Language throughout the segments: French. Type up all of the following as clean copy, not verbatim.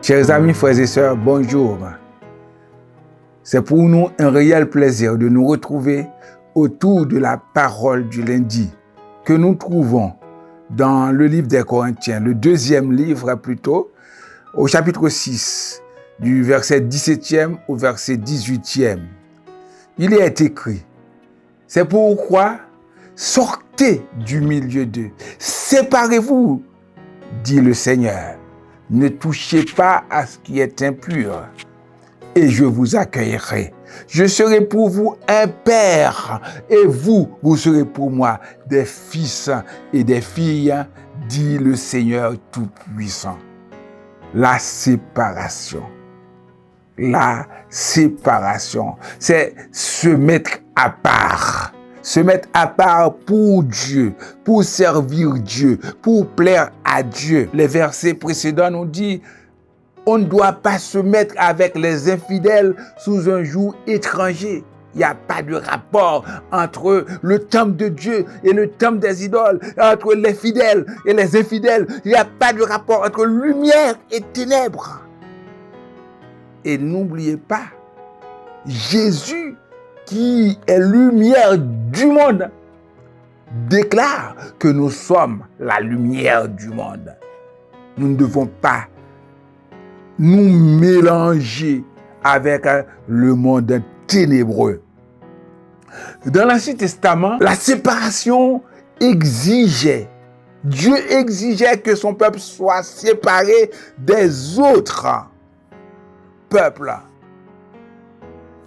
Chers amis, frères et sœurs, bonjour. C'est pour nous un réel plaisir de nous retrouver autour de la parole du lundi que nous trouvons dans le livre des Corinthiens, le deuxième livre plutôt, au chapitre 6, du verset 17e au verset 18e. Il est écrit, c'est pourquoi sortez du milieu d'eux, séparez-vous, dit le Seigneur. Ne touchez pas à ce qui est impur, et je vous accueillerai. Je serai pour vous un père, et vous serez pour moi des fils et des filles, dit le Seigneur Tout-Puissant. La séparation, c'est se mettre à part. Se mettre à part pour Dieu, pour servir Dieu, pour plaire à Dieu. Les versets précédents nous disent, on ne doit pas se mettre avec les infidèles sous un joug étranger. Il n'y a pas de rapport entre le temple de Dieu et le temple des idoles, entre les fidèles et les infidèles. Il n'y a pas de rapport entre lumière et ténèbres. Et n'oubliez pas, Jésus, qui est lumière du monde, déclare que nous sommes la lumière du monde. Nous ne devons pas nous mélanger avec le monde ténébreux. Dans l'Ancien Testament, la séparation exigeait, Dieu exigeait que son peuple soit séparé des autres peuples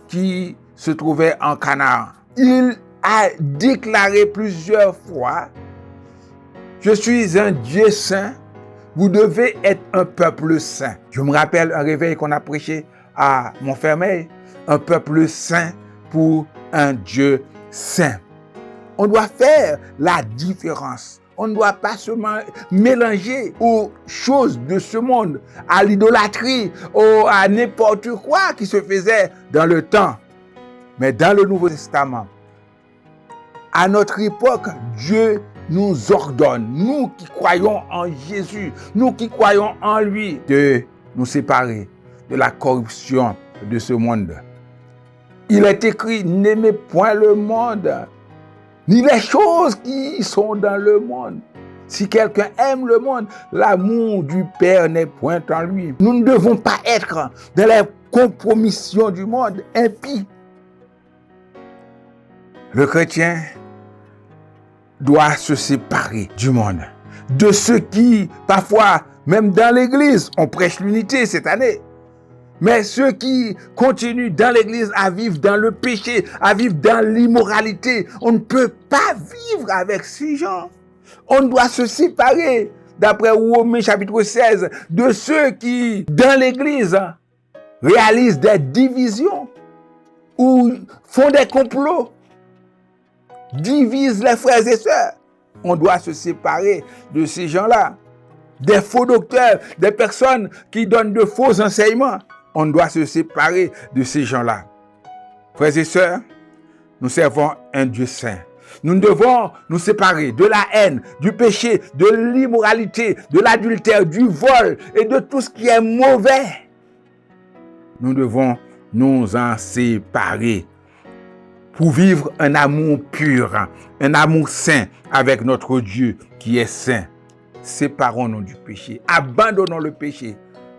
qui se trouvait en Canaan. Il a déclaré plusieurs fois, je suis un Dieu saint, vous devez être un peuple saint. Je me rappelle un réveil qu'on a prêché à Montfermeil, un peuple saint pour un Dieu saint. On doit faire la différence. On ne doit pas se mélanger aux choses de ce monde, à l'idolâtrie, à n'importe quoi qui se faisait dans le temps. Mais dans le Nouveau Testament, à notre époque, Dieu nous ordonne, nous qui croyons en Jésus, nous qui croyons en lui, de nous séparer de la corruption de ce monde. Il est écrit, n'aimez point le monde, ni les choses qui sont dans le monde. Si quelqu'un aime le monde, l'amour du Père n'est point en lui. Nous ne devons pas être dans les compromissions du monde impie. Le chrétien doit se séparer du monde, de ceux qui, parfois, même dans l'église, on prêche l'unité cette année, mais ceux qui continuent dans l'église à vivre dans le péché, à vivre dans l'immoralité, on ne peut pas vivre avec ces gens. On doit se séparer, d'après Romains chapitre 16, de ceux qui, dans l'église, réalisent des divisions ou font des complots, divisent les frères et sœurs. On doit se séparer de ces gens-là. Des faux docteurs, des personnes qui donnent de faux enseignements. On doit se séparer de ces gens-là. Frères et sœurs, nous servons un Dieu saint. Nous devons nous séparer de la haine, du péché, de l'immoralité, de l'adultère, du vol et de tout ce qui est mauvais. Nous devons nous en séparer pour vivre un amour pur, un amour saint avec notre Dieu qui est saint. Séparons-nous du péché, abandonnons le péché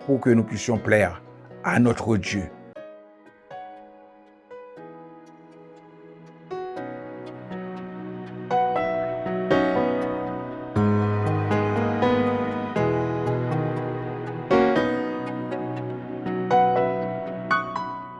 pour que nous puissions plaire à notre Dieu.